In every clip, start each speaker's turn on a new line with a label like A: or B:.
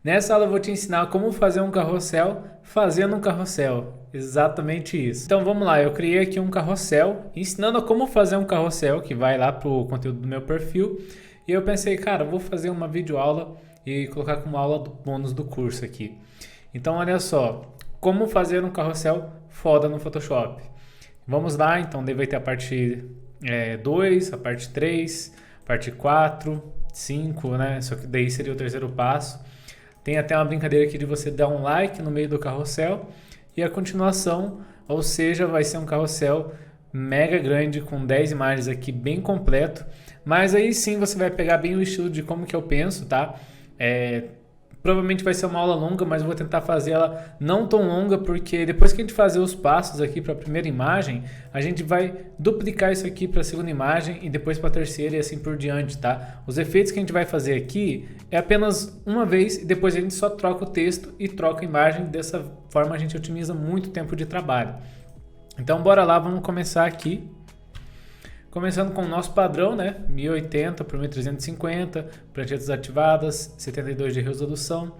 A: Nessa aula eu vou te ensinar como fazer um carrossel fazendo um carrossel. Exatamente isso. Então vamos lá, eu criei aqui um carrossel, ensinando a como fazer um carrossel, que vai lá pro conteúdo do meu perfil. E eu pensei, cara, eu vou fazer uma videoaula e colocar como aula do bônus do curso aqui. Então olha só, como fazer um carrossel foda no Photoshop. Vamos lá, então daí vai ter a parte 2, a parte 3, a parte 4, 5, né? Só que daí seria o terceiro passo. Tem até uma brincadeira aqui de você dar um like no meio do carrossel e a continuação, ou seja, vai ser um carrossel mega grande com 10 imagens aqui bem completo, mas aí sim você vai pegar bem o estilo de como que eu penso, tá? Provavelmente vai ser uma aula longa, mas eu vou tentar fazer ela não tão longa, porque depois que a gente fazer os passos aqui para a primeira imagem, a gente vai duplicar isso aqui para a segunda imagem e depois para a terceira e assim por diante, tá? Os efeitos que a gente vai fazer aqui é apenas uma vez e depois a gente só troca o texto e troca a imagem. Dessa forma a gente otimiza muito tempo de trabalho. Então bora lá, vamos começar aqui. Começando com o nosso padrão, né? 1080 por 1350, pranchetas ativadas, 72 de resolução,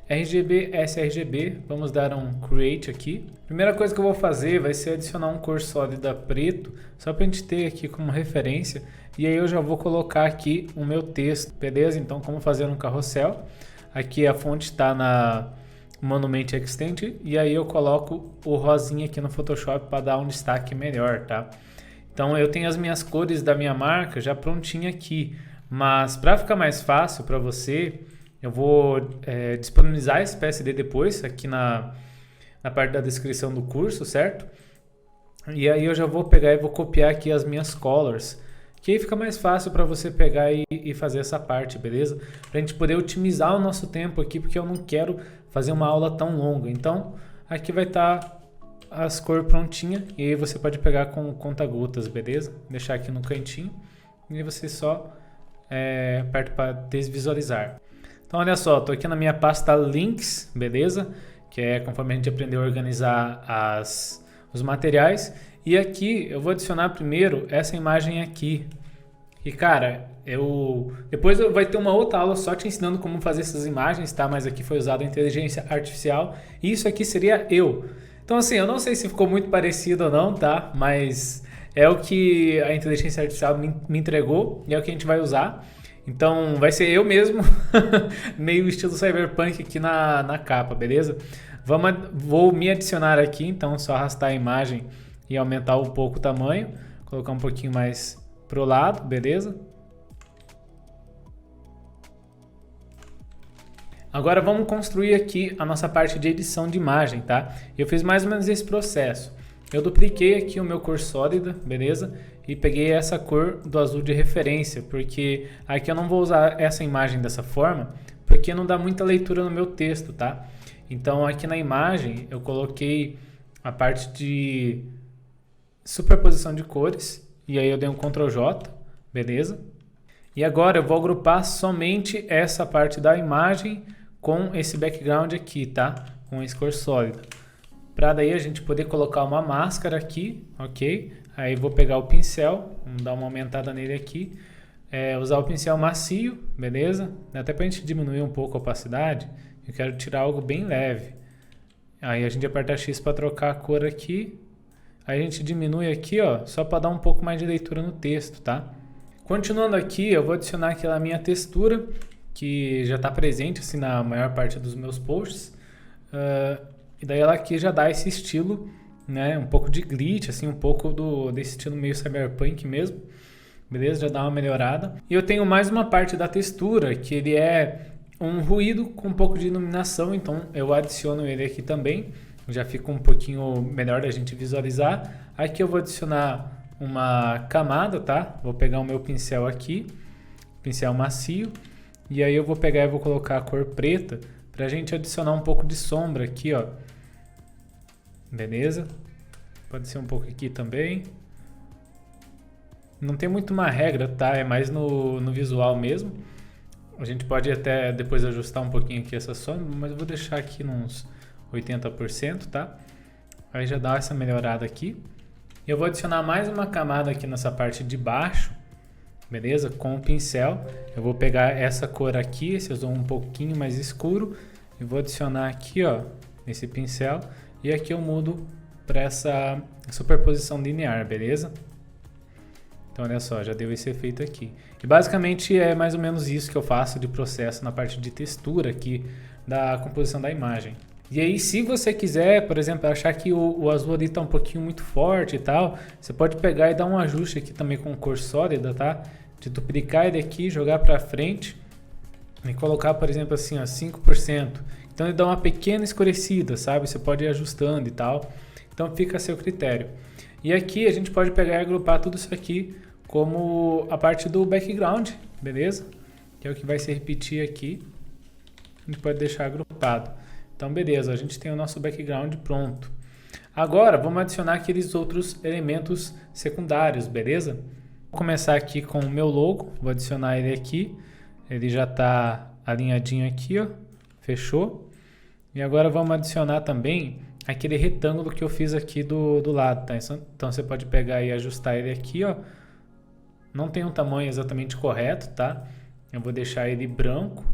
A: RGB, sRGB, vamos dar um Create aqui. Primeira coisa que eu vou fazer vai ser adicionar um cor sólida preto, só para a gente ter aqui como referência. E aí eu já vou colocar aqui o meu texto, beleza? Então como fazer um carrossel. Aqui a fonte está na Monument Extent e aí eu coloco o rosinha aqui no Photoshop para dar um destaque melhor, tá? Então eu tenho as minhas cores da minha marca já prontinha aqui, mas para ficar mais fácil para você, eu vou disponibilizar esse PSD depois aqui na parte da descrição do curso, certo? E aí eu já vou pegar e vou copiar aqui as minhas colors, que aí fica mais fácil para você pegar e fazer essa parte, beleza? Para a gente poder otimizar o nosso tempo aqui, porque eu não quero fazer uma aula tão longa. Então aqui vai estar as cores prontinhas e aí você pode pegar com conta-gotas, beleza? Deixar aqui no cantinho e você só aperta para desvisualizar. Então olha só, estou aqui na minha pasta links, beleza? Que é conforme a gente aprendeu a organizar os materiais. E aqui eu vou adicionar primeiro essa imagem aqui. E cara, depois vai ter uma outra aula só te ensinando como fazer essas imagens, tá? Mas aqui foi usada a inteligência artificial e isso aqui seria eu. Então assim, eu não sei se ficou muito parecido ou não, tá? Mas é o que a inteligência artificial me entregou e é o que a gente vai usar. Então vai ser eu mesmo, meio estilo cyberpunk aqui na capa, beleza? Vou me adicionar aqui, então só arrastar a imagem e aumentar um pouco o tamanho. Colocar um pouquinho mais pro lado, beleza? Agora vamos construir aqui a nossa parte de edição de imagem, tá? Eu fiz mais ou menos esse processo. Eu dupliquei aqui o meu cor sólida, beleza? E peguei essa cor do azul de referência, porque aqui eu não vou usar essa imagem dessa forma, porque não dá muita leitura no meu texto, tá? Então aqui na imagem eu coloquei a parte de superposição de cores, e aí eu dei um Ctrl J, beleza? E agora eu vou agrupar somente essa parte da imagem com esse background aqui, tá? Com esse cor sólida. Para daí a gente poder colocar uma máscara aqui, ok? Aí vou pegar o pincel, vamos dar uma aumentada nele aqui. Usar o pincel macio, beleza? Até para a gente diminuir um pouco a opacidade, eu quero tirar algo bem leve. Aí a gente aperta X para trocar a cor aqui. Aí a gente diminui aqui, ó, só para dar um pouco mais de leitura no texto, tá? Continuando aqui, eu vou adicionar aquela minha textura, que já está presente assim, na maior parte dos meus posts. E daí ela aqui já dá esse estilo, né, um pouco de glitch, assim, um pouco desse estilo meio cyberpunk mesmo. Beleza? Já dá uma melhorada. E eu tenho mais uma parte da textura, que ele é um ruído com um pouco de iluminação, então eu adiciono ele aqui também. Já fica um pouquinho melhor da gente visualizar. Aqui eu vou adicionar uma camada, tá? Vou pegar o meu pincel aqui, pincel macio, e aí eu vou pegar e vou colocar a cor preta para a gente adicionar um pouco de sombra aqui, ó. Beleza? Pode ser um pouco aqui também. Não tem muito uma regra, tá? É mais no visual mesmo. A gente pode até depois ajustar um pouquinho aqui essa sombra, mas eu vou deixar aqui uns 80%, tá? Aí já dá essa melhorada aqui. Eu vou adicionar mais uma camada aqui nessa parte de baixo, beleza? Com o pincel, eu vou pegar essa cor aqui, esse azul um pouquinho mais escuro, e vou adicionar aqui, ó, nesse pincel, e aqui eu mudo para essa superposição linear, beleza? Então olha só, já deu esse efeito aqui. E basicamente é mais ou menos isso que eu faço de processo na parte de textura aqui da composição da imagem. E aí, se você quiser, por exemplo, achar que o azul ali está um pouquinho muito forte e tal, você pode pegar e dar um ajuste aqui também com cor sólida, tá? De duplicar ele aqui, jogar para frente e colocar, por exemplo, assim, ó, 5%. Então ele dá uma pequena escurecida, sabe? Você pode ir ajustando e tal. Então fica a seu critério. E aqui a gente pode pegar e agrupar tudo isso aqui como a parte do background, beleza? Que é o que vai se repetir aqui. A gente pode deixar agrupado. Então beleza, a gente tem o nosso background pronto. Agora vamos adicionar aqueles outros elementos secundários, beleza? Vou começar aqui com o meu logo, vou adicionar ele aqui. Ele já está alinhadinho aqui, ó. Fechou? E agora vamos adicionar também aquele retângulo que eu fiz aqui do lado, tá? Então você pode pegar e ajustar ele aqui, ó. Não tem um tamanho exatamente correto, tá? Eu vou deixar ele branco.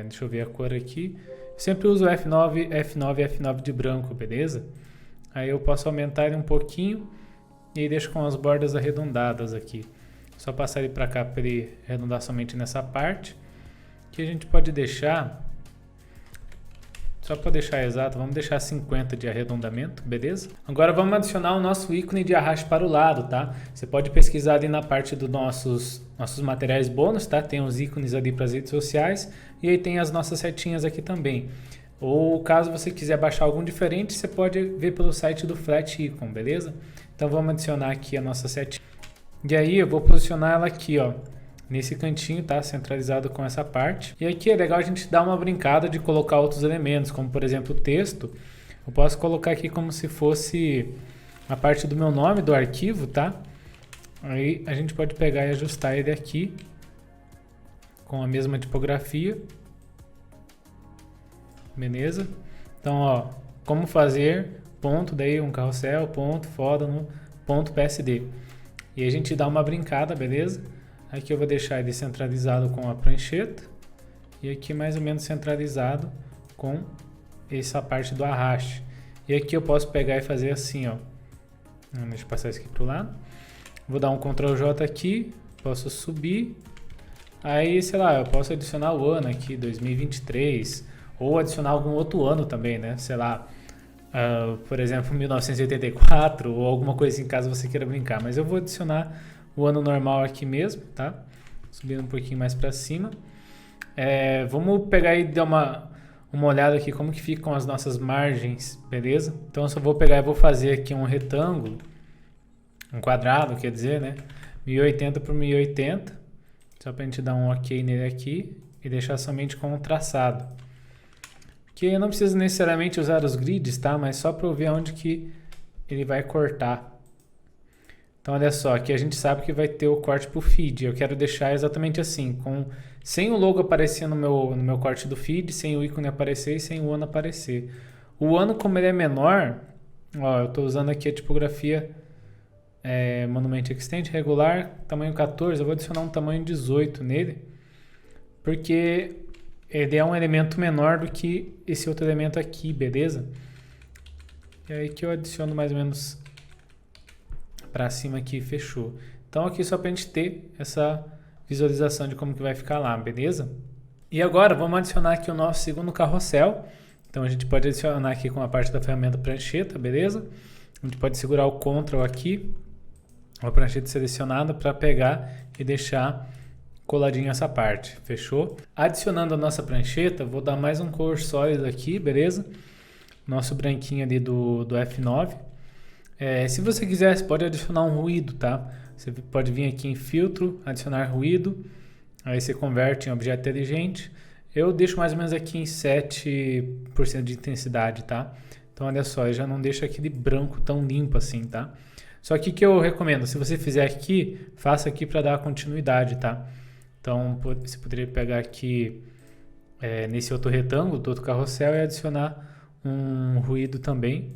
A: Deixa eu ver a cor aqui. Eu sempre uso F9, F9 e F9 de branco, beleza? Aí eu posso aumentar ele um pouquinho e deixo com as bordas arredondadas aqui. Só passar ele para cá para ele arredondar somente nessa parte. Que a gente pode deixar, só para deixar exato, vamos deixar 50 de arredondamento, beleza? Agora vamos adicionar o nosso ícone de arraste para o lado, tá? Você pode pesquisar ali na parte dos nossos materiais bônus, tá? Tem os ícones ali para as redes sociais e aí tem as nossas setinhas aqui também. Ou caso você quiser baixar algum diferente, você pode ver pelo site do Flat Icon, beleza? Então vamos adicionar aqui a nossa setinha. E aí eu vou posicionar ela aqui, ó, nesse cantinho, tá? Centralizado com essa parte. E aqui é legal a gente dar uma brincada de colocar outros elementos, como por exemplo o texto. Eu posso colocar aqui como se fosse a parte do meu nome do arquivo, tá? Aí a gente pode pegar e ajustar ele aqui com a mesma tipografia. Beleza? Então, ó, como fazer, ponto, daí um carrossel, ponto, foda no ponto PSD. E a gente dá uma brincada, beleza? Aqui eu vou deixar ele centralizado com a prancheta. E aqui mais ou menos centralizado com essa parte do arraste. E aqui eu posso pegar e fazer assim, ó. Deixa eu passar isso aqui pro lado. Vou dar um Ctrl J aqui. Posso subir. Aí, sei lá, eu posso adicionar o ano aqui, 2023. Ou adicionar algum outro ano também, né? Sei lá, por exemplo, 1984 ou alguma coisa assim, caso você queira brincar. Mas eu vou adicionar o ano normal aqui mesmo, tá? Subindo um pouquinho mais para cima. Vamos pegar e dar uma olhada aqui como que ficam as nossas margens, beleza? Então eu só vou pegar e vou fazer aqui um retângulo, um quadrado, quer dizer, né? 1080 por 1080, só para a gente dar um ok nele aqui e deixar somente com um traçado. Que eu não preciso necessariamente usar os grids, tá? Mas só para eu ver onde que ele vai cortar. Então olha só, aqui a gente sabe que vai ter o corte para o feed. Eu quero deixar exatamente assim, sem o logo aparecer no meu corte do feed, sem o ícone aparecer e sem o ano aparecer. O ano, como ele é menor, ó, eu estou usando aqui a tipografia Monument Extend regular, tamanho 14, eu vou adicionar um tamanho 18 nele, porque ele é um elemento menor do que esse outro elemento aqui, beleza? E aí que eu adiciono mais ou menos para cima aqui, fechou. Então aqui só para a gente ter essa visualização de como que vai ficar lá, beleza? E agora vamos adicionar aqui o nosso segundo carrossel. Então a gente pode adicionar aqui com a parte da ferramenta prancheta, beleza? A gente pode segurar o Ctrl aqui, a prancheta selecionada, para pegar e deixar coladinho essa parte, fechou? Adicionando a nossa prancheta, vou dar mais um cor sólido aqui, beleza? Nosso branquinho ali do F9. Se você quiser, você pode adicionar um ruído, tá? Você pode vir aqui em filtro, adicionar ruído, aí você converte em objeto inteligente. Eu deixo mais ou menos aqui em 7% de intensidade, tá? Então olha só, eu já não deixo aquele branco tão limpo assim, tá? Só que eu recomendo, se você fizer aqui, faça aqui para dar continuidade, tá? Então você poderia pegar aqui nesse outro retângulo, do outro carrossel, e adicionar um ruído também.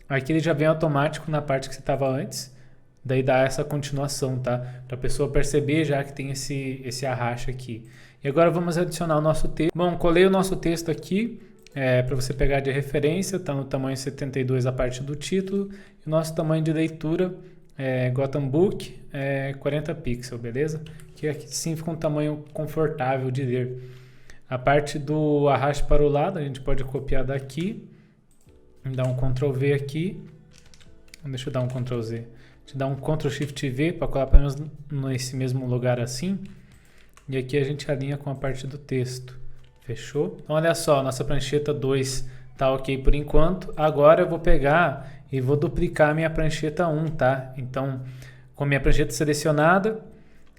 A: Aqui ele já vem automático na parte que você estava antes, daí dá essa continuação, tá? Para a pessoa perceber já que tem esse arraste aqui. E agora vamos adicionar o nosso texto. Bom, colei o nosso texto aqui, para você pegar de referência, está no tamanho 72 a parte do título. E o nosso tamanho de leitura Gotham Book 40 pixels, beleza? Que aqui sim fica um tamanho confortável de ler. A parte do arraste para o lado, a gente pode copiar daqui, dar um Ctrl V aqui, deixa eu dar um Ctrl Z, deixa eu dar um Ctrl Shift V para colar pelo menos nesse mesmo lugar assim, e aqui a gente alinha com a parte do texto, fechou? Então olha só, nossa prancheta 2 tá ok por enquanto, agora eu vou pegar e vou duplicar a minha prancheta 1, tá? Então, com a minha prancheta selecionada,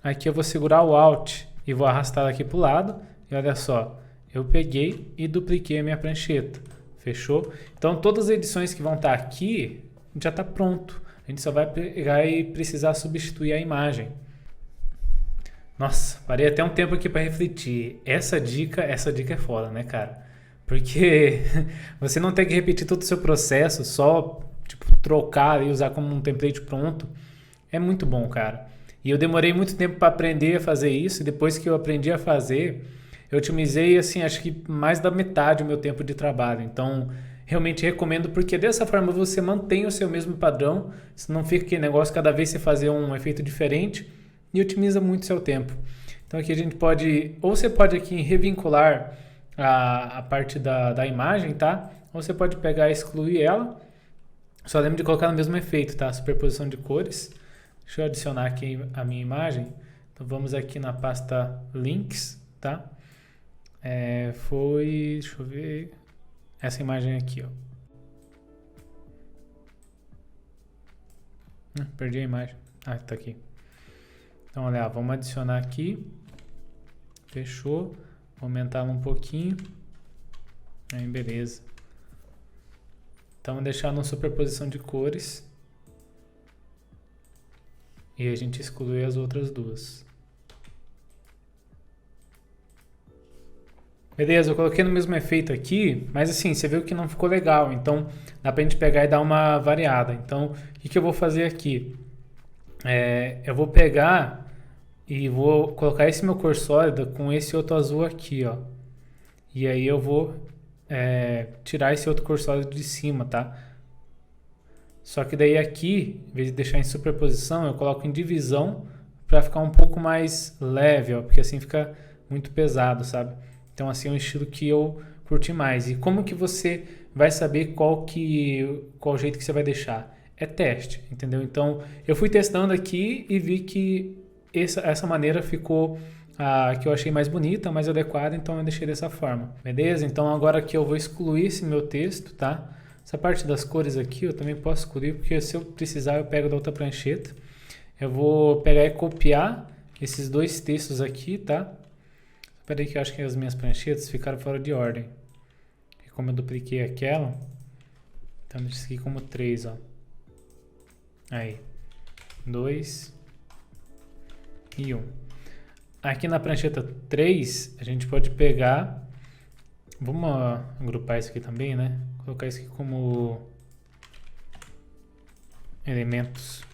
A: aqui eu vou segurar o Alt e vou arrastar aqui para o lado, e olha só, eu peguei e dupliquei a minha prancheta, fechou? Então todas as edições que vão estar aqui, já está pronto. A gente só vai pegar e precisar substituir a imagem. Nossa, parei até um tempo aqui para refletir. Essa dica é foda, né, cara? Porque você não tem que repetir todo o seu processo, só tipo, trocar e usar como um template pronto. É muito bom, cara. E eu demorei muito tempo para aprender a fazer isso, e depois que eu aprendi a fazer, eu otimizei, assim, acho que mais da metade do meu tempo de trabalho. Então, realmente recomendo, porque dessa forma você mantém o seu mesmo padrão, se não fica aquele negócio cada vez você fazer um efeito diferente, e otimiza muito o seu tempo. Então aqui a gente pode, ou você pode aqui revincular a parte da imagem, tá? Ou você pode pegar e excluir ela. Só lembra de colocar no mesmo efeito, tá? Superposição de cores. Deixa eu adicionar aqui a minha imagem. Então vamos aqui na pasta Links, tá? Deixa eu ver, essa imagem aqui, ó. Perdi a imagem. Ah, tá aqui. Então, olha, vamos adicionar aqui. Fechou. Vou aumentar um pouquinho. Aí, beleza. Então, deixar na superposição de cores. E a gente exclui as outras duas. Beleza, eu coloquei no mesmo efeito aqui, mas assim, você viu que não ficou legal, então dá pra gente pegar e dar uma variada. Então, o que eu vou fazer aqui? Eu vou pegar e vou colocar esse meu cor sólida com esse outro azul aqui, ó. E aí eu vou tirar esse outro cor sólido de cima, tá? Só que daí aqui, em vez de deixar em superposição, eu coloco em divisão para ficar um pouco mais leve, ó, porque assim fica muito pesado, sabe? Então assim é um estilo que eu curti mais. E como que você vai saber qual jeito que você vai deixar? É teste, entendeu? Então eu fui testando aqui e vi que essa maneira ficou que eu achei mais bonita, mais adequada, então eu deixei dessa forma. Beleza? Então agora aqui eu vou excluir esse meu texto, tá? Essa parte das cores aqui eu também posso excluir, porque se eu precisar eu pego da outra prancheta. Eu vou pegar e copiar esses dois textos aqui, tá? Espera aí que eu acho que as minhas pranchetas ficaram fora de ordem. E como eu dupliquei aquela, então deixa isso aqui como 3, ó. Aí, 2 e 1. Aqui na prancheta 3, a gente pode pegar... Vamos agrupar isso aqui também, né? Colocar isso aqui como elementos.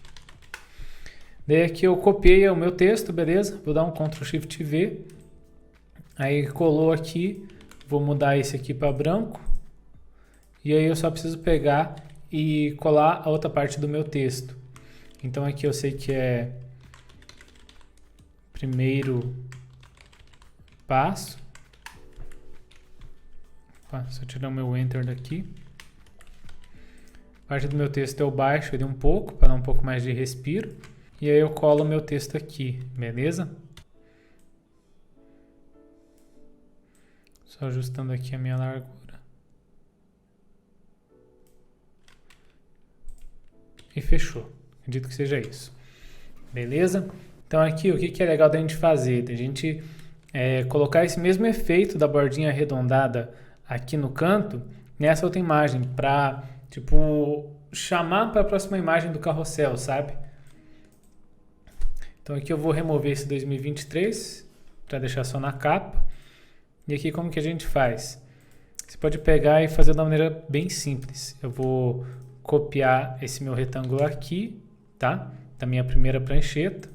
A: Daí aqui eu copiei o meu texto, beleza? Vou dar um Ctrl Shift V. Aí colou aqui, vou mudar esse aqui para branco. E aí eu só preciso pegar e colar a outra parte do meu texto. Então aqui eu sei que é primeiro passo. Só tirar o meu Enter daqui. A parte do meu texto eu baixo ele um pouco, para dar um pouco mais de respiro. E aí eu colo o meu texto aqui, beleza? Só ajustando aqui a minha largura. E fechou. Acredito que seja isso. Beleza? Então aqui o que é legal da gente fazer? Da gente colocar esse mesmo efeito da bordinha arredondada aqui no canto, nessa outra imagem, para tipo, chamar para a próxima imagem do carrossel, sabe? Então aqui eu vou remover esse 2023 para deixar só na capa. E aqui como que a gente faz? Você pode pegar e fazer de uma maneira bem simples. Eu vou copiar esse meu retângulo aqui, tá? Da minha primeira prancheta.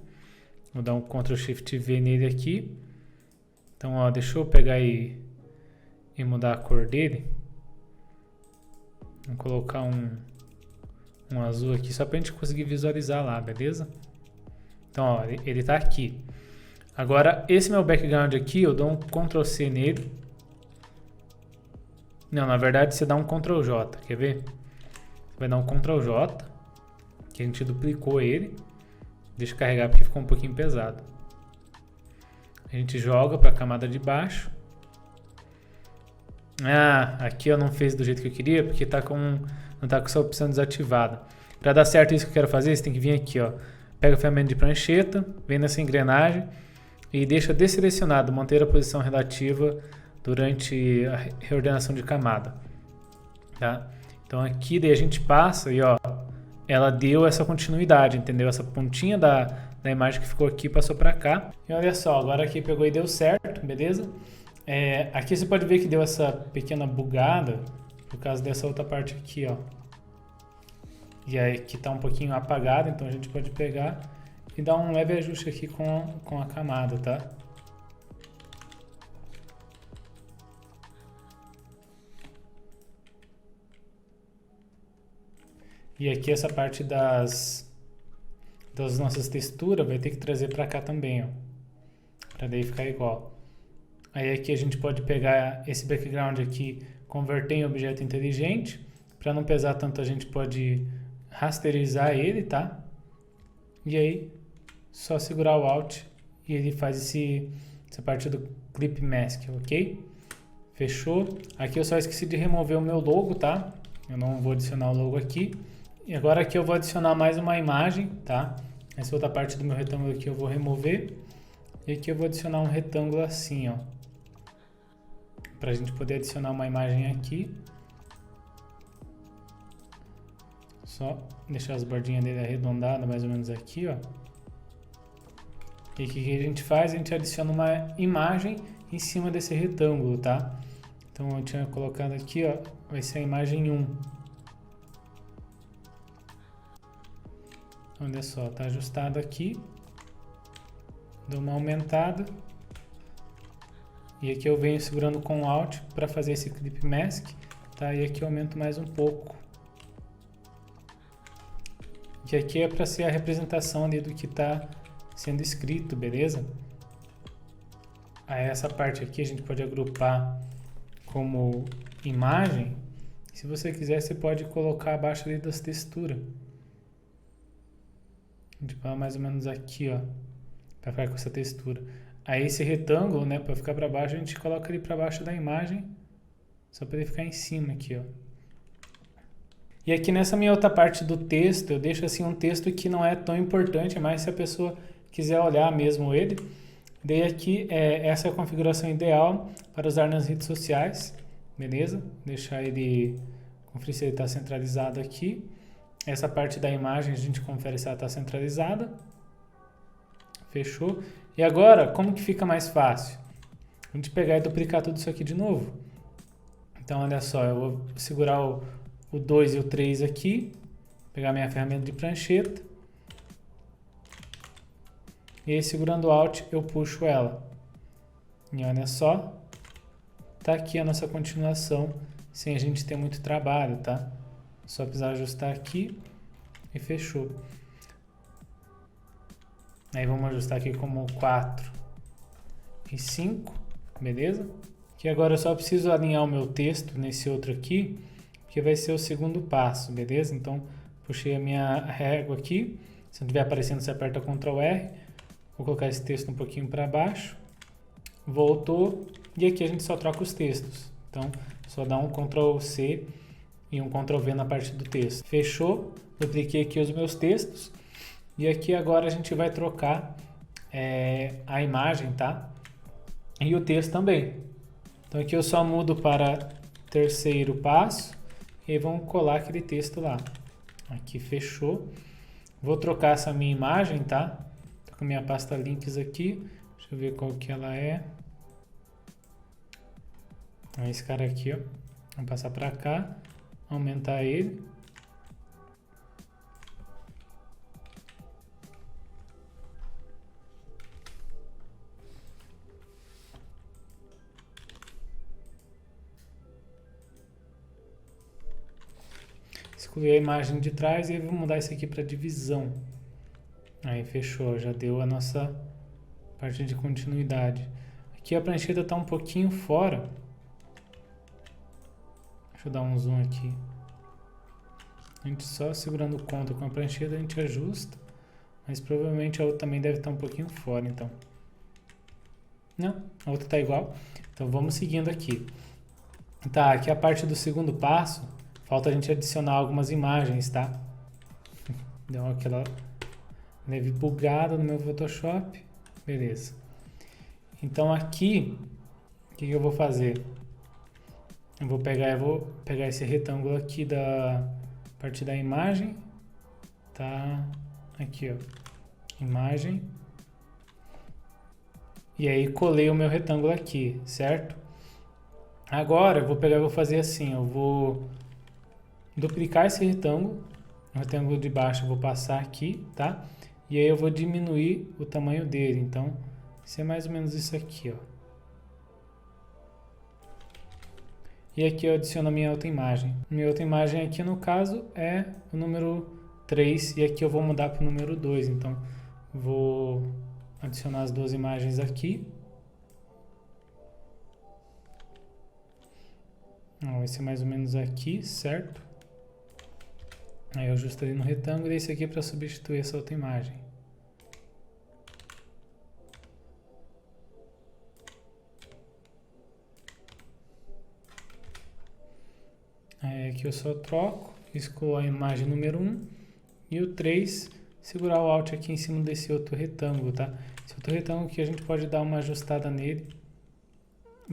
A: Vou dar um Ctrl Shift V nele aqui. Então, ó, deixa eu pegar e mudar a cor dele. Vou colocar um azul aqui só pra gente conseguir visualizar lá, beleza? Então, ó, ele tá aqui. Agora, esse meu background aqui, eu dou um Ctrl C nele. Não, na verdade você dá um Ctrl J, quer ver? Você vai dar um Ctrl J, que a gente duplicou ele. Deixa eu carregar porque ficou um pouquinho pesado. A gente joga para a camada de baixo. Ah, aqui eu não fez do jeito que eu queria, porque não tá com essa opção desativada. Para dar certo isso que eu quero fazer, você tem que vir aqui, ó. Pega a ferramenta de prancheta, vem nessa engrenagem e deixa desselecionado manter a posição relativa durante a reordenação de camada, tá? Então aqui daí a gente passa e ó, ela deu essa continuidade, entendeu? Essa pontinha da imagem que ficou aqui passou para cá. E olha só, agora aqui pegou e deu certo, beleza? Aqui você pode ver que deu essa pequena bugada por causa dessa outra parte aqui, ó. E aí que tá um pouquinho apagado, então a gente pode pegar e dar um leve ajuste aqui com a camada, tá? E aqui essa parte das nossas texturas vai ter que trazer para cá também, ó. Para daí ficar igual. Aí aqui a gente pode pegar esse background aqui, converter em objeto inteligente. Para não pesar tanto a gente pode rasterizar ele, tá? E aí só segurar o Alt e ele faz essa parte do Clip Mask, ok? Fechou? Aqui eu só esqueci de remover o meu logo, tá? Eu não vou adicionar o logo aqui. E agora aqui eu vou adicionar mais uma imagem, tá? Essa outra parte do meu retângulo aqui eu vou remover. E aqui eu vou adicionar um retângulo assim, ó. Pra gente poder adicionar uma imagem aqui. Só deixar as bordinhas dele arredondadas mais ou menos aqui, ó. E o que a gente faz? A gente adiciona uma imagem em cima desse retângulo, tá? Então eu tinha colocado aqui, ó, vai ser a imagem 1. Olha só, tá ajustado aqui. Dou uma aumentada. E aqui eu venho segurando com o Alt para fazer esse Clip Mask, tá? E aqui eu aumento mais um pouco. E aqui é para ser a representação ali do que está sendo escrito, beleza? Aí essa parte aqui a gente pode agrupar como imagem. Se você quiser, você pode colocar abaixo ali das texturas. A gente vai mais ou menos aqui, ó, para ficar com essa textura. Aí esse retângulo, né, para ficar para baixo, a gente coloca ele para baixo da imagem, só para ele ficar em cima aqui, ó. E aqui nessa minha outra parte do texto, eu deixo assim um texto que não é tão importante, mas se a pessoa quiser olhar mesmo ele. Daí aqui, essa é a configuração ideal para usar nas redes sociais, beleza? Deixar ele, conferir se ele está centralizado aqui. Essa parte da imagem a gente confere se ela está centralizada. Fechou? E agora, como que fica mais fácil? A gente pegar e duplicar tudo isso aqui de novo. Então, olha só, eu vou segurar o 2 e o 3 aqui, pegar minha ferramenta de prancheta, e aí segurando o Alt eu puxo ela. E olha só, tá aqui a nossa continuação, sem a gente ter muito trabalho, tá? Só precisar ajustar aqui e fechou. Aí vamos ajustar aqui como 4 e 5, beleza? Que agora eu só preciso alinhar o meu texto nesse outro aqui, que vai ser o segundo passo, beleza? Então, puxei a minha régua aqui. Se não estiver aparecendo, você aperta Ctrl R. Vou colocar esse texto um pouquinho para baixo. Voltou. E aqui a gente só troca os textos. Então, só dá um Ctrl C e um Ctrl V na parte do texto. Fechou. Dupliquei aqui os meus textos. E aqui agora a gente vai trocar a imagem, tá? E o texto também. Então aqui eu só mudo para terceiro passo. E vamos colar aquele texto lá. Aqui fechou. Vou trocar essa minha imagem, tá? Tô com a minha pasta links aqui. Deixa eu ver qual que ela é. Esse cara aqui, ó. Vamos passar para cá. Aumentar ele. excluir a imagem de trás e eu vou mudar isso aqui para divisão. Aí fechou, já deu a nossa parte de continuidade. Aqui a prancheta está um pouquinho fora. Deixa eu dar um zoom aqui. A gente só segurando o Ctrl com a prancheta a gente ajusta. Mas provavelmente a outra também deve estar um pouquinho fora, então. Não, a outra está igual. Então vamos seguindo aqui. Tá, aqui a parte do segundo passo. Falta a gente adicionar algumas imagens, tá? Deu aquela leve bugada no meu Photoshop. Beleza. Então aqui, o que eu vou fazer? Eu vou pegar esse retângulo aqui da parte da imagem. Tá? Aqui, ó. Imagem. E aí colei o meu retângulo aqui, certo? Agora eu vou pegar e vou fazer assim, eu vou duplicar esse retângulo. O retângulo de baixo eu vou passar aqui, tá? E aí eu vou diminuir o tamanho dele. Então, isso é mais ou menos isso aqui, ó. E aqui eu adiciono a minha outra imagem. Minha outra imagem aqui, no caso, é o número 3. E aqui eu vou mudar para o número 2. Então, vou adicionar as duas imagens aqui. Vai ser mais ou menos aqui, certo? Aí eu ajusto ali no retângulo e esse aqui é para substituir essa outra imagem. Aí aqui eu só troco, excluo a imagem número 1 e o 3, segurar o Alt aqui em cima desse outro retângulo, tá? Esse outro retângulo aqui a gente pode dar uma ajustada nele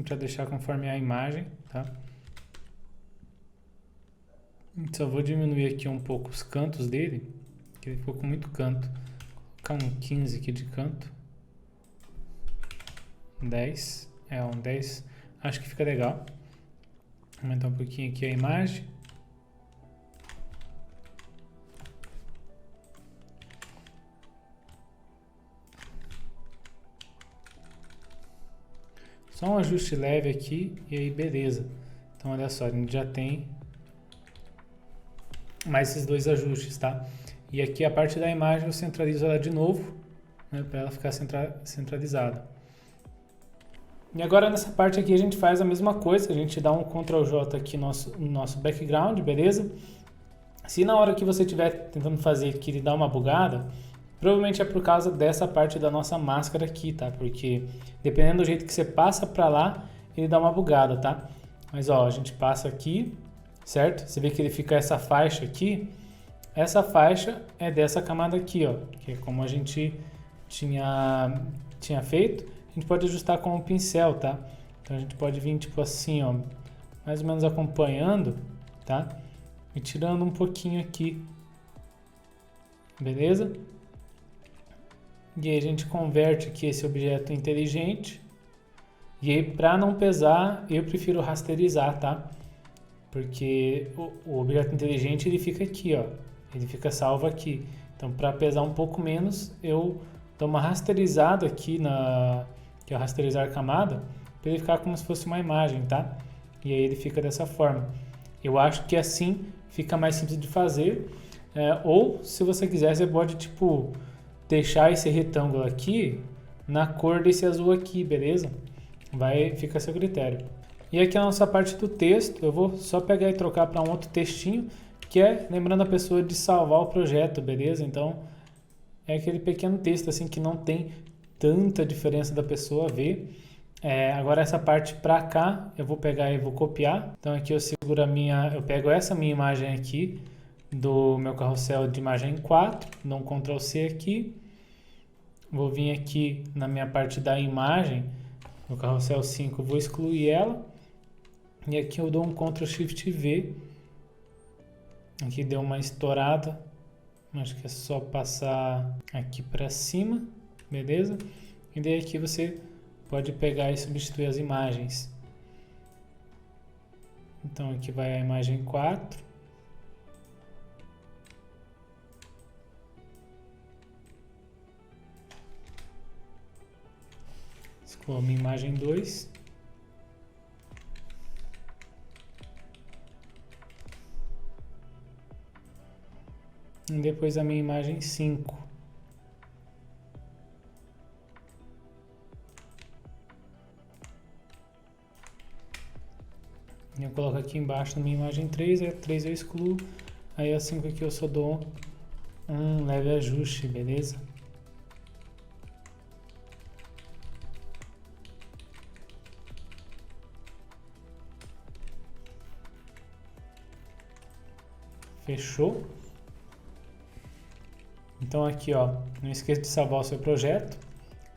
A: para deixar conforme a imagem, tá? Só vou diminuir aqui um pouco os cantos dele, que ele ficou com muito canto. Vou colocar um 15 aqui de canto. 10, um 10, acho que fica legal. Aumentar um pouquinho aqui a imagem. Só um ajuste leve aqui e aí beleza. Então olha só, a gente já tem mais esses dois ajustes, tá? E aqui a parte da imagem eu centralizo ela de novo, né, para ela ficar centralizada. E agora nessa parte aqui a gente faz a mesma coisa, a gente dá um Ctrl J aqui no nosso background, beleza? Se na hora que você estiver tentando fazer aqui ele dá uma bugada, provavelmente é por causa dessa parte da nossa máscara aqui, tá? Porque dependendo do jeito que você passa para lá, ele dá uma bugada, tá? Mas ó, a gente passa aqui, certo? Você vê que ele fica essa faixa aqui. Essa faixa é dessa camada aqui, ó, que é como a gente tinha feito. A gente pode ajustar com o pincel, tá? Então a gente pode vir tipo assim, ó, mais ou menos acompanhando, tá? E tirando um pouquinho aqui, beleza? E aí a gente converte aqui esse objeto inteligente. E aí para não pesar, eu prefiro rasterizar, tá? Porque o objeto inteligente ele fica aqui, ó, ele fica salvo aqui. Então para pesar um pouco menos, eu dou uma rasterizada aqui que é o rasterizar camada, para ele ficar como se fosse uma imagem, tá? E aí ele fica dessa forma. Eu acho que assim fica mais simples de fazer. Ou se você quiser, você pode tipo deixar esse retângulo aqui na cor desse azul aqui, beleza? Fica a seu critério. E aqui a nossa parte do texto, eu vou só pegar e trocar para um outro textinho, que é lembrando a pessoa de salvar o projeto, beleza? Então é aquele pequeno texto assim que não tem tanta diferença da pessoa ver. Agora essa parte para cá eu vou pegar e vou copiar. Então aqui eu seguro eu pego essa minha imagem aqui do meu carrossel de imagem 4, dou um Ctrl C aqui, vou vir aqui na minha parte da imagem, no carrossel 5, vou excluir ela, e aqui eu dou um Ctrl Shift V, aqui deu uma estourada, acho que é só passar aqui para cima, beleza? E daí aqui você pode pegar e substituir as imagens. Então aqui vai a imagem 4. Excluo a minha imagem 2. e depois a minha imagem 5. Eu coloco aqui embaixo na minha imagem 3, a 3 eu excluo, aí a 5 aqui eu só dou um leve ajuste, beleza? Fechou? Então aqui, ó, não esqueça de salvar o seu projeto.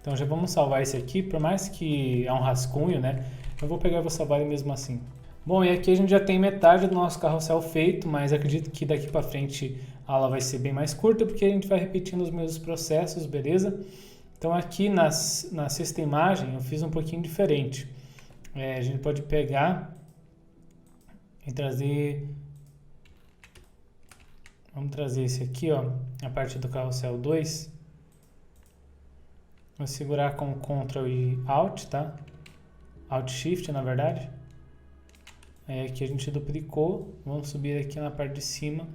A: Então já vamos salvar esse aqui, por mais que é um rascunho, né? Eu vou pegar e vou salvar ele mesmo assim. Bom, e aqui a gente já tem metade do nosso carrossel feito, mas acredito que daqui para frente a aula vai ser bem mais curta, porque a gente vai repetindo os mesmos processos, beleza? Então aqui na sexta imagem eu fiz um pouquinho diferente. A gente pode pegar e trazer... Vamos trazer esse aqui, ó, a parte do carrossel 2. Vou segurar com Ctrl e Alt, tá? Alt Shift, na verdade. Aí aqui a gente duplicou. Vamos subir aqui na parte de cima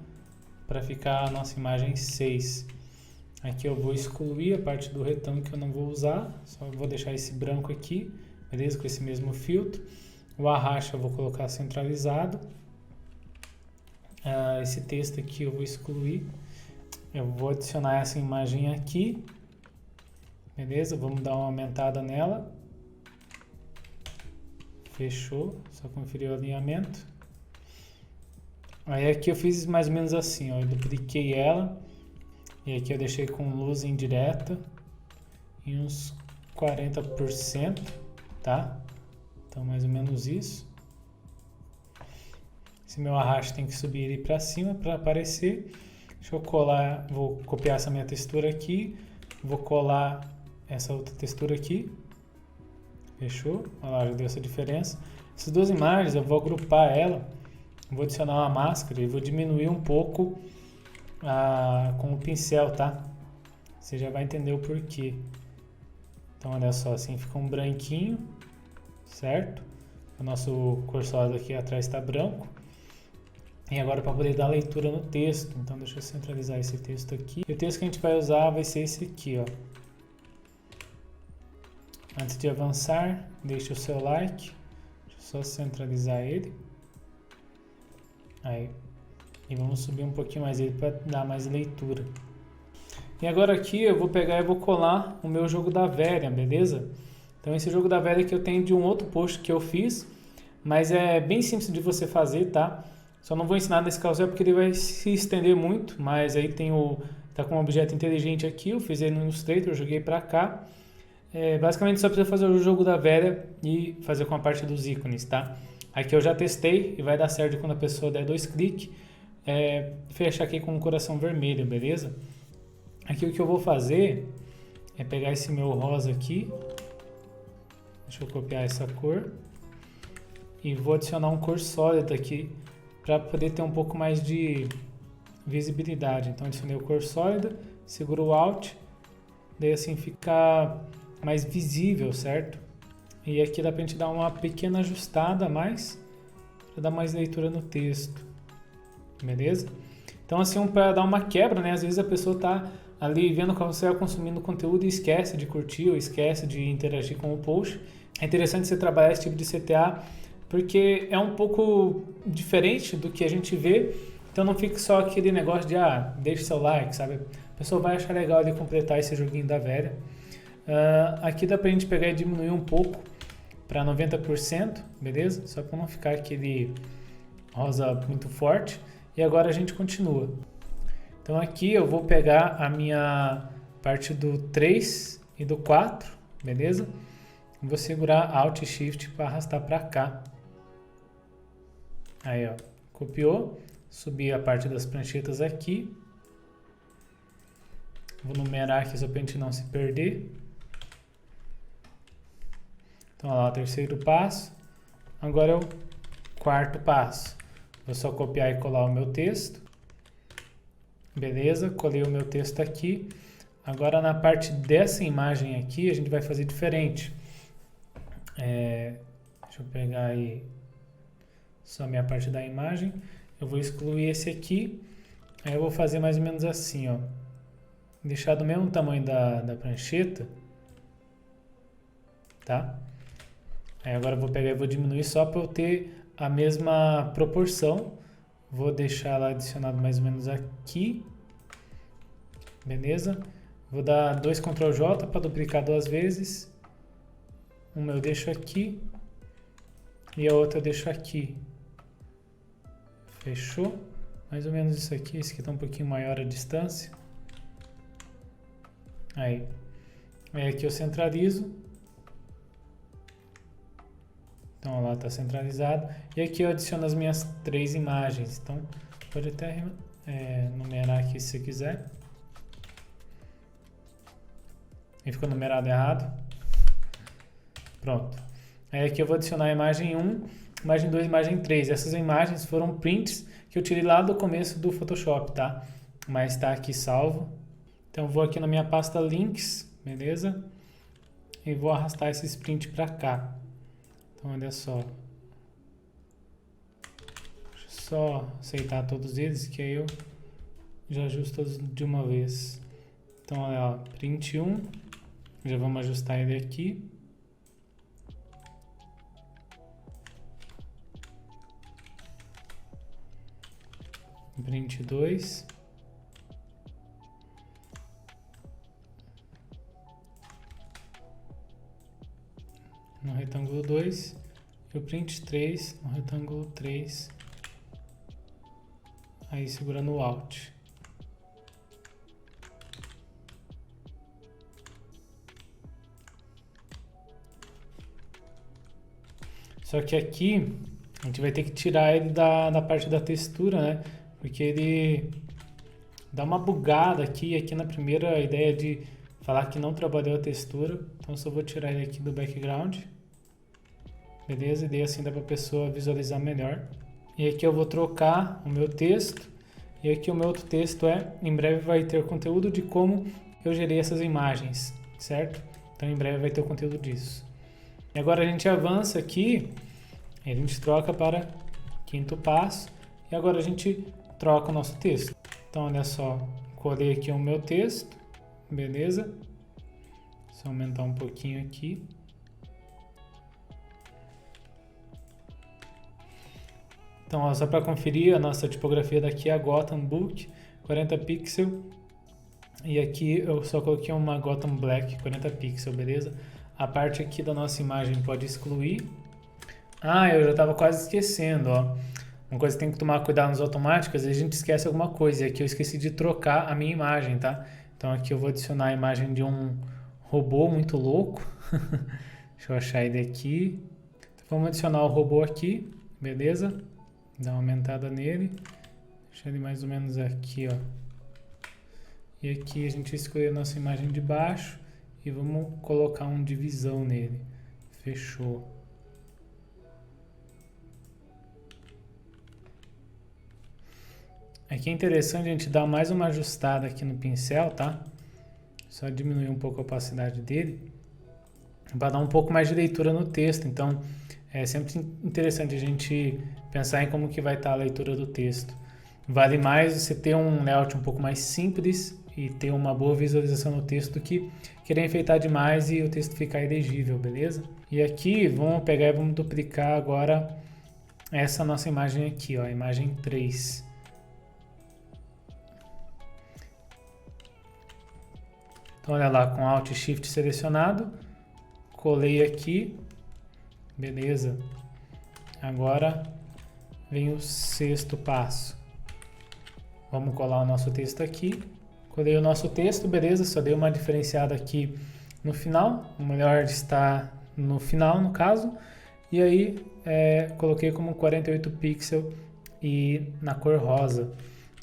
A: para ficar a nossa imagem 6. Aqui eu vou excluir a parte do retângulo que eu não vou usar. Só vou deixar esse branco aqui, beleza? Com esse mesmo filtro. O arrasto eu vou colocar centralizado. Esse texto aqui eu vou excluir. Eu vou adicionar essa imagem aqui. Beleza? Vamos dar uma aumentada nela. Fechou. Só conferir o alinhamento. Aí aqui eu fiz mais ou menos assim, ó. Eu dupliquei ela. E aqui eu deixei com luz indireta. Em uns 40%. Tá? Então mais ou menos isso. Esse meu arrasto tem que subir ele para cima para aparecer. Deixa eu colar, vou copiar essa minha textura aqui. Vou colar essa outra textura aqui. Fechou? Olha lá, já deu essa diferença. Essas duas imagens eu vou agrupar ela. Vou adicionar uma máscara e vou diminuir um pouco com o pincel, tá? Você já vai entender o porquê. Então olha só, assim fica um branquinho, certo? O nosso cursor aqui atrás está branco. E agora para poder dar leitura no texto, então deixa eu centralizar esse texto aqui. E o texto que a gente vai usar vai ser esse aqui, ó. Antes de avançar, deixe o seu like. Deixa eu só centralizar ele. Aí. E vamos subir um pouquinho mais ele para dar mais leitura. E agora aqui eu vou pegar e vou colar o meu jogo da velha, beleza? Então esse jogo da velha que eu tenho de um outro post que eu fiz, mas é bem simples de você fazer, tá? Só não vou ensinar nesse carrossel porque ele vai se estender muito, mas aí tem tá com um objeto inteligente aqui, eu fiz ele no Illustrator, joguei para cá. Basicamente só precisa fazer o jogo da velha e fazer com a parte dos ícones, tá? Aqui eu já testei e vai dar certo quando a pessoa der 2 cliques. Fecha aqui com um coração vermelho, beleza? Aqui o que eu vou fazer é pegar esse meu rosa aqui. Deixa eu copiar essa cor. E vou adicionar um cor sólido aqui para poder ter um pouco mais de visibilidade. Então adicionei o cor sólida, seguro o Alt, daí assim fica mais visível, certo? E aqui dá pra gente dar uma pequena ajustada a mais, para dar mais leitura no texto, beleza? Então assim, para dar uma quebra, né? Às vezes a pessoa tá ali vendo o carrossel, consumindo conteúdo e esquece de curtir ou esquece de interagir com o post. É interessante você trabalhar esse tipo de CTA, porque é um pouco diferente do que a gente vê, então não fica só aquele negócio de, deixa seu like, sabe? A pessoa vai achar legal ele completar esse joguinho da velha. Aqui dá pra gente pegar e diminuir um pouco para 90%, beleza? Só para não ficar aquele rosa muito forte. E agora a gente continua. Então aqui eu vou pegar a minha parte do 3 e do 4, beleza? Vou segurar Alt e Shift para arrastar para cá. Aí, ó, copiou, subi a parte das pranchetas aqui. Vou numerar aqui só para a gente não se perder. Então, olha lá, o terceiro passo. Agora é o quarto passo. Vou só copiar e colar o meu texto. Beleza, colei o meu texto aqui. Agora, na parte dessa imagem aqui, a gente vai fazer diferente. Deixa eu pegar aí só a minha parte da imagem. Eu vou excluir esse aqui. Aí eu vou fazer mais ou menos assim, ó. Deixar do mesmo tamanho da prancheta, tá? Aí agora eu vou pegar e vou diminuir só para eu ter a mesma proporção. Vou deixar ela adicionado mais ou menos aqui. Beleza? Vou dar 2 Ctrl J para duplicar 2 vezes. Uma eu deixo aqui. E a outra eu deixo aqui. Fechou? Mais ou menos isso aqui. Esse aqui está um pouquinho maior a distância. Aí. Aí aqui eu centralizo. Então lá está centralizado. E aqui eu adiciono as minhas 3 imagens. Então pode até numerar aqui se você quiser. E ficou numerado errado. Pronto. Aí aqui eu vou adicionar a imagem 1, imagem 2, imagem 3. Essas imagens foram prints que eu tirei lá do começo do Photoshop, tá? Mas está aqui salvo. Então eu vou aqui na minha pasta links, beleza? E vou arrastar esses prints para cá. Então olha só. Deixa eu só aceitar todos eles, que aí eu já ajusto todos de uma vez. Então olha, ó, print 1. Já vamos ajustar ele aqui. Print 2. No retângulo 2. E o print 3 no retângulo 3. Aí segurando o Alt. Só que aqui a gente vai ter que tirar ele da parte da textura, né? Porque ele dá uma bugada aqui na primeira ideia de falar que não trabalhou a textura. Então só vou tirar ele aqui do background. Beleza? E daí assim dá para a pessoa visualizar melhor. E aqui eu vou trocar o meu texto. E aqui o meu outro texto em breve vai ter conteúdo de como eu gerei essas imagens, certo? Então em breve vai ter o conteúdo disso. E agora a gente avança aqui, e a gente troca para 5º passo. E agora a gente troca o nosso texto. Então olha só, colei aqui o meu texto, beleza? Só aumentar um pouquinho aqui. Então ó, só para conferir, a nossa tipografia daqui é a Gotham Book, 40 pixels. E aqui eu só coloquei uma Gotham Black, 40 pixels, beleza? A parte aqui da nossa imagem pode excluir. Ah, eu já estava quase esquecendo, ó. Uma coisa que tem que tomar cuidado nos automáticos, às vezes a gente esquece alguma coisa. E aqui eu esqueci de trocar a minha imagem, tá? Então aqui eu vou adicionar a imagem de um robô muito louco. Deixa eu achar ele aqui. Então, vamos adicionar o robô aqui, beleza? Dá uma aumentada nele. Deixa ele mais ou menos aqui, ó. E aqui a gente escolhe a nossa imagem de baixo e vamos colocar um divisão nele. Fechou. Aqui é interessante a gente dar mais uma ajustada aqui no pincel, tá? Só diminuir um pouco a opacidade dele, para dar um pouco mais de leitura no texto. Então, é sempre interessante a gente pensar em como que vai estar a leitura do texto. Vale mais você ter um layout um pouco mais simples e ter uma boa visualização no texto do que querer enfeitar demais e o texto ficar ilegível, beleza? E aqui, vamos pegar e vamos duplicar agora essa nossa imagem aqui, ó, a imagem 3. Então olha lá, com Alt Shift selecionado, colei aqui, beleza. Agora vem o 6º passo. Vamos colar o nosso texto aqui. Colei o nosso texto, beleza, só dei uma diferenciada aqui no final. O melhor está no final, no caso. E aí coloquei como 48 pixels e na cor rosa.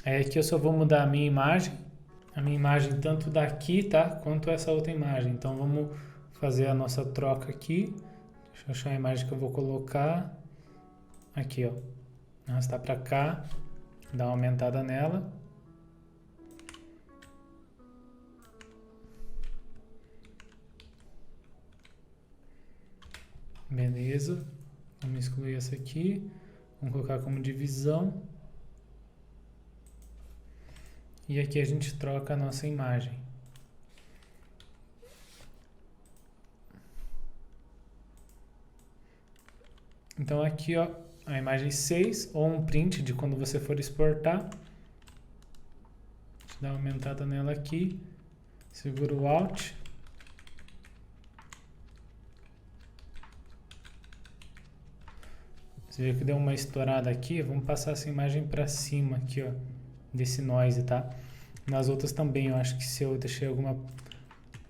A: Aqui eu só vou mudar a minha imagem tanto daqui, tá, quanto essa outra imagem. Então vamos fazer a nossa troca aqui. Deixa eu achar a imagem que eu vou colocar. Aqui, ó. Arrastar para cá, dar uma aumentada nela. Beleza. Vamos excluir essa aqui. Vamos colocar como divisão. E aqui a gente troca a nossa imagem. Então aqui, ó, a imagem 6, ou um print de quando você for exportar. Deixa eu dar uma aumentada nela aqui. Segura o Alt. Você viu que deu uma estourada aqui? Vamos passar essa imagem para cima aqui, ó, desse noise, tá? Nas outras também, eu acho que se eu deixei alguma...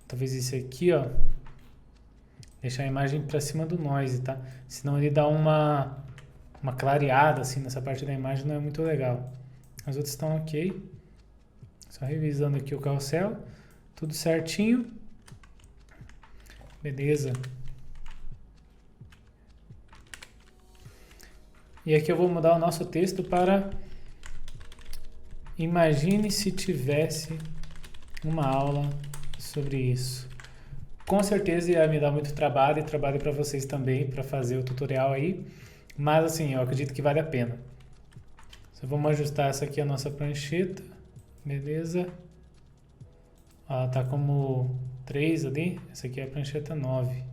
A: Talvez esse aqui, ó. Deixar a imagem para cima do noise, tá? Senão ele dá uma clareada, assim, nessa parte da imagem, não é muito legal. As outras estão ok. Só revisando aqui o carrossel. Tudo certinho. Beleza. E aqui eu vou mudar o nosso texto para... Imagine se tivesse uma aula sobre isso. Com certeza ia me dar muito trabalho e trabalho para vocês também, para fazer o tutorial aí. Mas assim, eu acredito que vale a pena. Só vamos ajustar essa aqui, a nossa prancheta. Beleza. Ela tá como 3 ali. Essa aqui é a prancheta 9.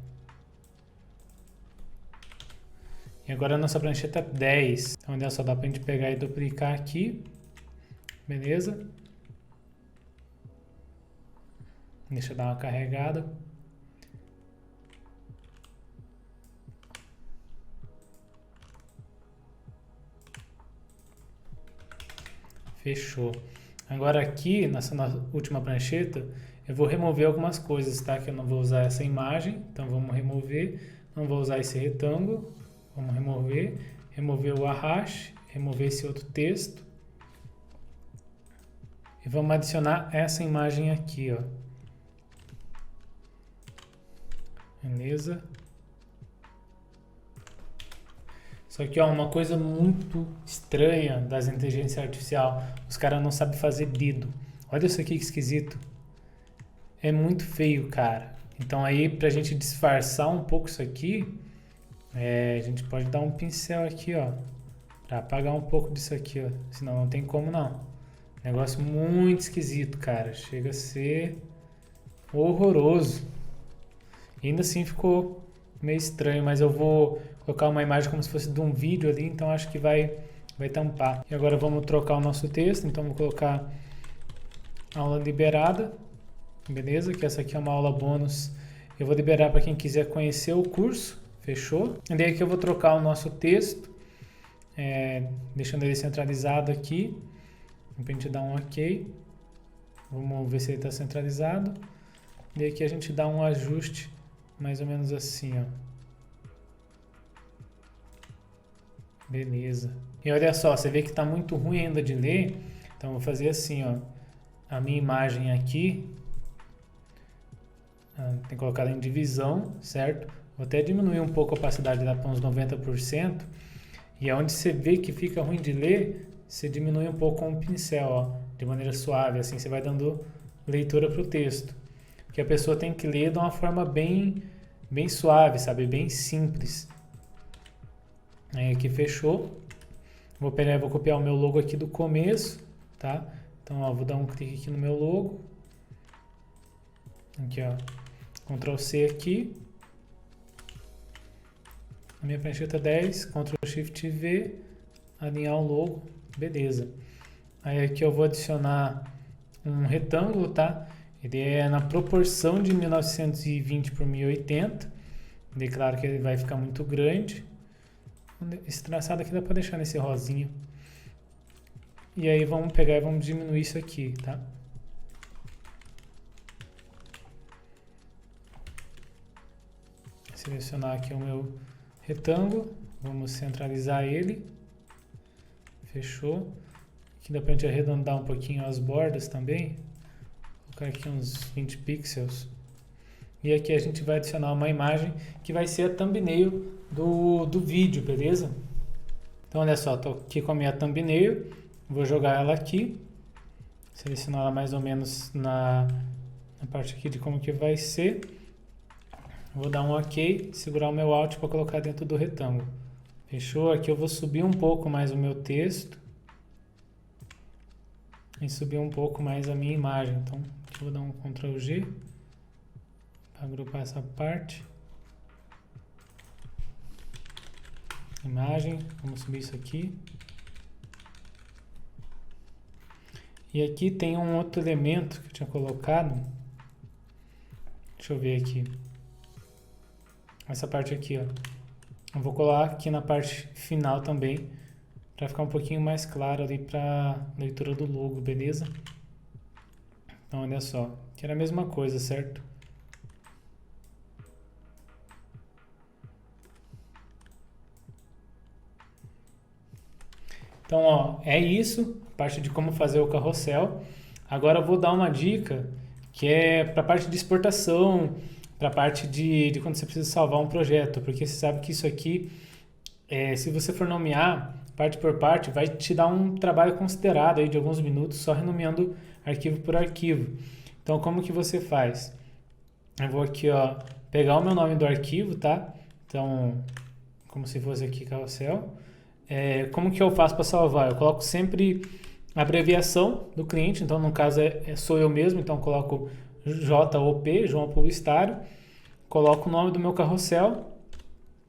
A: E agora a nossa prancheta 10. Então, olha só, dá pra gente pegar e duplicar aqui. Beleza. Deixa eu dar uma carregada. Fechou. Agora aqui, nessa última prancheta, eu vou remover algumas coisas, tá? Que eu não vou usar essa imagem, então vamos remover. Não vou usar esse retângulo, vamos remover. Remover o arraste, remover esse outro texto. E vamos adicionar essa imagem aqui, ó. Beleza? Só que, ó, uma coisa muito estranha das inteligências artificiais, os caras não sabem fazer dedo. Olha isso aqui que esquisito. É muito feio, cara. Então aí, pra gente disfarçar um pouco isso aqui, a gente pode dar um pincel aqui, ó, pra apagar um pouco disso aqui, ó. Senão não tem como não. Negócio muito esquisito, cara. Chega a ser horroroso. E ainda assim ficou meio estranho, mas eu vou colocar uma imagem como se fosse de um vídeo ali, então acho que vai tampar. E agora vamos trocar o nosso texto, então vou colocar aula liberada, beleza? Que essa aqui é uma aula bônus. Eu vou liberar para quem quiser conhecer o curso, fechou? E daí aqui eu vou trocar o nosso texto, deixando ele centralizado aqui, para a gente dar um ok. Vamos ver se ele está centralizado. E aqui a gente dá um ajuste mais ou menos assim, ó. Beleza. E olha só, você vê que está muito ruim ainda de ler. Então, vou fazer assim, ó. A minha imagem aqui, tem que colocar ela em divisão, certo? Vou até diminuir um pouco a opacidade dela para uns 90%. E aonde você vê que fica ruim de ler, você diminui um pouco com o pincel, ó, de maneira suave. Assim você vai dando leitura para o texto. Porque a pessoa tem que ler de uma forma bem suave, sabe? Bem simples. Aí aqui fechou. Vou pegar e vou copiar o meu logo aqui do começo, tá? Então, ó, vou dar um clique aqui no meu logo. Aqui, ó. Ctrl C aqui. A minha prancheta 10, Ctrl Shift V, alinhar o logo, beleza. Aí aqui eu vou adicionar um retângulo, tá? Ele é na proporção de 1920 por 1080. É claro que ele vai ficar muito grande. Esse traçado aqui dá para deixar nesse rosinha. E aí vamos pegar e vamos diminuir isso aqui, tá? Selecionar aqui o meu retângulo. Vamos centralizar ele. Fechou. Aqui dá pra gente arredondar um pouquinho as bordas também. Vou colocar aqui uns 20 pixels. E aqui a gente vai adicionar uma imagem que vai ser a thumbnail do vídeo, beleza? Então olha só, tô aqui com a minha thumbnail. Vou jogar ela aqui. Selecionar ela mais ou menos na parte aqui de como que vai ser. Vou dar um OK, segurar o meu Alt para colocar dentro do retângulo. Fechou? Aqui eu vou subir um pouco mais o meu texto. e subir um pouco mais a minha imagem. Então, eu vou dar um Ctrl G para agrupar essa parte. Imagem, vamos subir isso aqui. E aqui tem um outro elemento que eu tinha colocado. Deixa eu ver aqui. Essa parte aqui, ó. Eu vou colar aqui na parte final também, para ficar um pouquinho mais claro ali para leitura do logo, beleza? Então, olha só. Que era a mesma coisa, certo? Então, ó, é isso, a parte de como fazer o carrossel. Agora eu vou dar uma dica que é para a parte de exportação, para a parte de quando você precisa salvar um projeto, porque você sabe que isso aqui, se você for nomear parte por parte, vai te dar um trabalho considerado aí de alguns minutos só renomeando arquivo por arquivo. Então, como que você faz? Eu vou aqui, ó, pegar o meu nome do arquivo, tá? Então, como se fosse aqui carrossel. Como que eu faço para salvar? Eu coloco sempre a abreviação do cliente, então no caso sou eu mesmo, então eu coloco JOP, João Publicitário, coloco o nome do meu carrossel,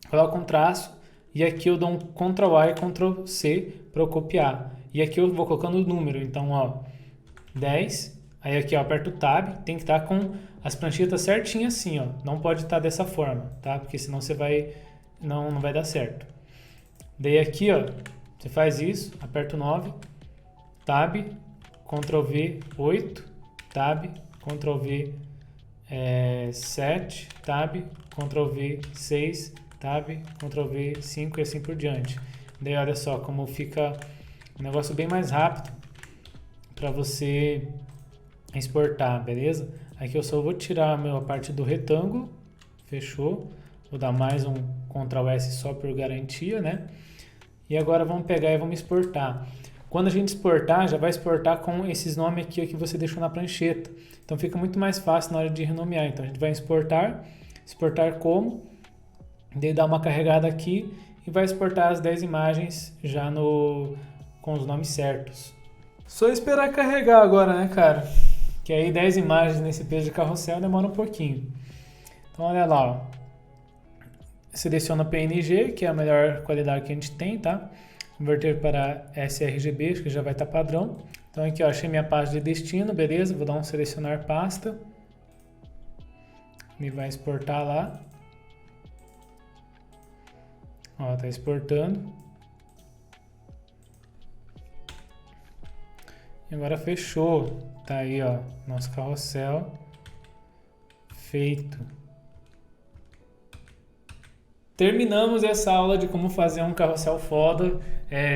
A: coloco um traço e aqui eu dou um Ctrl A e Ctrl C para eu copiar. E aqui eu vou colocando o número, então ó, 10, aí aqui eu aperto o Tab, tem que estar com as pranchetas certinhas assim, ó, não pode estar dessa forma, tá? Porque senão você não vai dar certo. Daí aqui, ó, você faz isso, aperta o 9, Tab, Ctrl V 8, Tab, Ctrl V 7, Tab, Ctrl V 6, Tab, Ctrl V 5 e assim por diante. Daí olha só como fica um negócio bem mais rápido para você exportar, beleza? Aqui eu só vou tirar a parte do retângulo, fechou. Vou dar mais um Ctrl S só por garantia, né? E agora vamos pegar e vamos exportar. Quando a gente exportar, já vai exportar com esses nomes aqui que você deixou na prancheta. Então fica muito mais fácil na hora de renomear. Então a gente vai exportar como, daí dá uma carregada aqui e vai exportar as 10 imagens já com os nomes certos. Só esperar carregar agora, né, cara? Que aí 10 imagens nesse peso de carrossel demora um pouquinho. Então olha lá, ó. Seleciona PNG, que é a melhor qualidade que a gente tem, tá? Converter para sRGB, acho que já vai estar padrão. Então aqui, ó, achei minha pasta de destino, beleza? Vou dar um selecionar pasta. Ele vai exportar lá. Ó, tá exportando. E agora fechou. Tá aí, ó, nosso carrossel feito. Terminamos essa aula de como fazer um carrossel foda.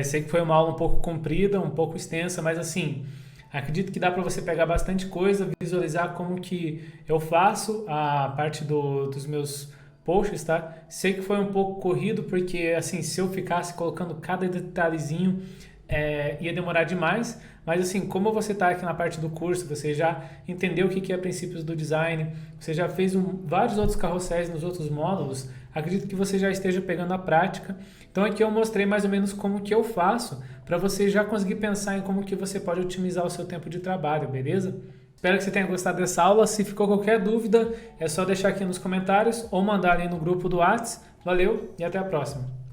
A: Sei que foi uma aula um pouco comprida, um pouco extensa, mas assim, acredito que dá para você pegar bastante coisa, visualizar como que eu faço a parte dos meus posts, tá? Sei que foi um pouco corrido, porque assim, se eu ficasse colocando cada detalhezinho, ia demorar demais, mas assim, como você está aqui na parte do curso, você já entendeu o que é princípios do design, você já fez vários outros carrosséis nos outros módulos, acredito que você já esteja pegando a prática. Então aqui eu mostrei mais ou menos como que eu faço, para você já conseguir pensar em como que você pode otimizar o seu tempo de trabalho, beleza? Espero que você tenha gostado dessa aula. Se ficou qualquer dúvida, é só deixar aqui nos comentários ou mandar ali no grupo do WhatsApp. Valeu e até a próxima!